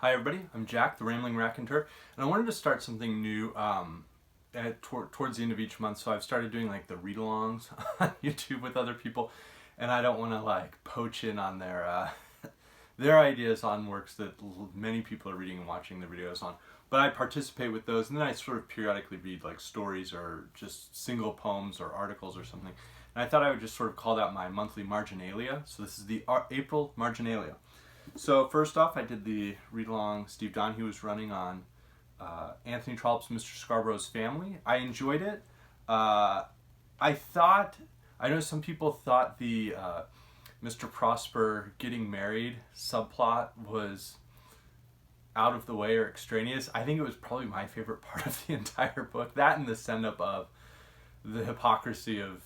Hi everybody, I'm Jack, the Rambling Raconteur, and I wanted to start something new towards the end of each month. So I've started doing like the read-alongs on YouTube with other people, and I don't want to like poach in on their their ideas on works that many people are reading and watching the videos on. But I participate with those, and then I sort of periodically read like stories or just single poems or articles or something. And I thought I would just sort of call that my monthly Marginalia. So this is the April Marginalia. So first off, I did the read-along Steve Donahue was running on Anthony Trollope's Mr. Scarborough's Family. I enjoyed it. I know some people thought the Mr. Prosper getting married subplot was out of the way or extraneous. I think it was probably my favorite part of the entire book. That and the send-up of the hypocrisy of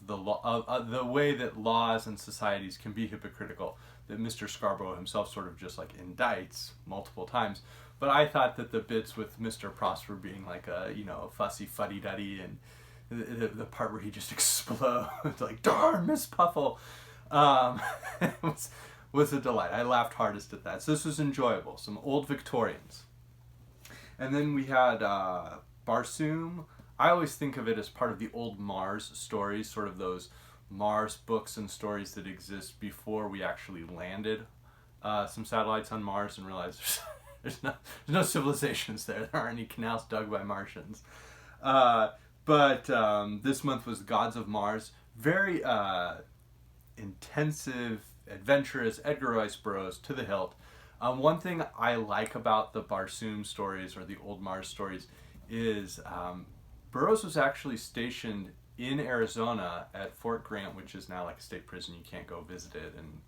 the law, of the way that laws and societies can be hypocritical, that Mr. Scarborough himself sort of just like indicts multiple times. But I thought that the bits with Mr. Prosper being like a, fussy fuddy-duddy, and the part where he just explodes, like, darn, Miss Puffle, was a delight. I laughed hardest at that. So this was enjoyable. Some old Victorians. And then we had Barsoom. I always think of it as part of the old Mars stories, sort of those Mars books and stories that exist before we actually landed some satellites on Mars and realized there's no civilizations there. There aren't any canals dug by Martians. But this month was Gods of Mars. Very intensive, adventurous, Edgar Rice Burroughs to the hilt. One thing I like about the Barsoom stories or the old Mars stories is Burroughs was actually stationed in Arizona at Fort Grant, which is now like a state prison. You can't go visit it and,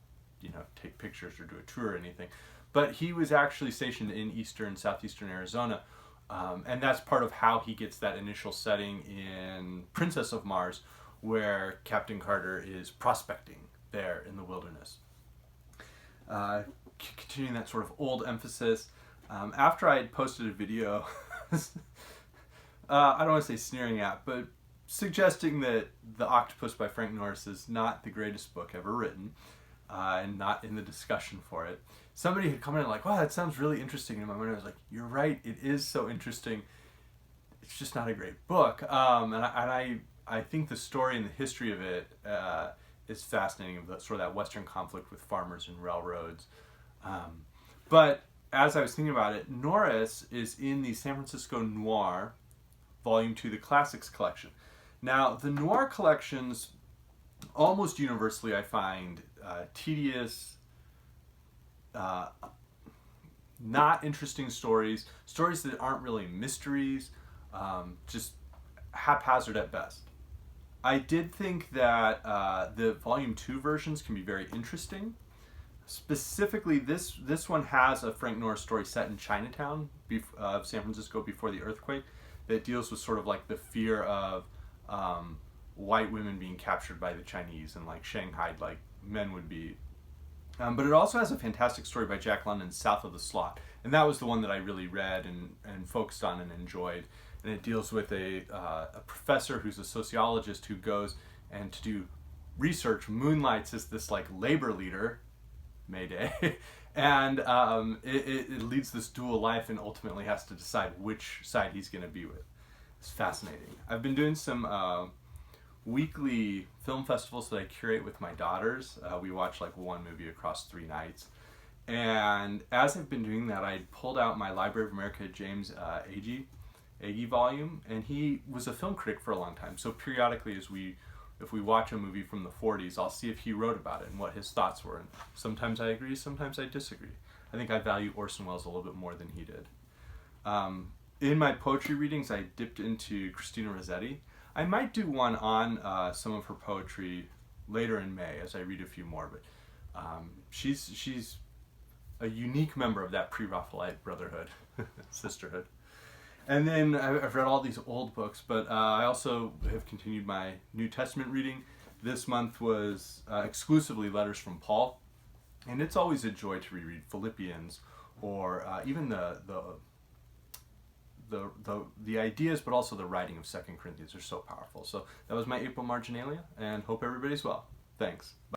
take pictures or do a tour or anything. But he was actually stationed in southeastern Arizona. And that's part of how he gets that initial setting in Princess of Mars, where Captain Carter is prospecting there in the wilderness. Continuing that sort of old emphasis, after I had posted a video, I don't want to say sneering at, but suggesting that The Octopus by Frank Norris is not the greatest book ever written, and not in the discussion for it. Somebody had commented like, wow, that sounds really interesting. And in my mind I was like, you're right, it is so interesting. It's just not a great book. And I think the story and the history of it is fascinating, of sort of that Western conflict with farmers and railroads. But as I was thinking about it, Norris is in the San Francisco Noir, Volume 2, the Classics collection. Now, the noir collections, almost universally, I find tedious, not interesting stories that aren't really mysteries, just haphazard at best. I did think that the Volume 2 versions can be very interesting. Specifically, this one has a Frank Norris story set in Chinatown of San Francisco before the earthquake that deals with sort of like the fear of white women being captured by the Chinese and like Shanghai like men would be. But it also has a fantastic story by Jack London, South of the Slot. And that was the one that I really read and focused on and enjoyed. And it deals with a professor who's a sociologist who goes and to do research, moonlights as this like labor leader, Mayday, and it leads this dual life and ultimately has to decide which side he's going to be with. It's fascinating. I've been doing some weekly film festivals that I curate with my daughters. We watch like one movie across 3 nights. And as I've been doing that, I pulled out my Library of America James Agee volume, and he was a film critic for a long time. So periodically if we watch a movie from the 40s, I'll see if he wrote about it and what his thoughts were. And sometimes I agree, sometimes I disagree. I think I value Orson Welles a little bit more than he did. In my poetry readings, I dipped into Christina Rossetti. I might do one on some of her poetry later in May as I read a few more, but she's a unique member of that pre-Raphaelite brotherhood, sisterhood. And then I've read all these old books, but I also have continued my New Testament reading. This month was exclusively letters from Paul, and it's always a joy to reread Philippians or even the ideas, but also the writing of 2 Corinthians are so powerful. So that was my April Marginalia, and hope everybody's well. Thanks. Bye.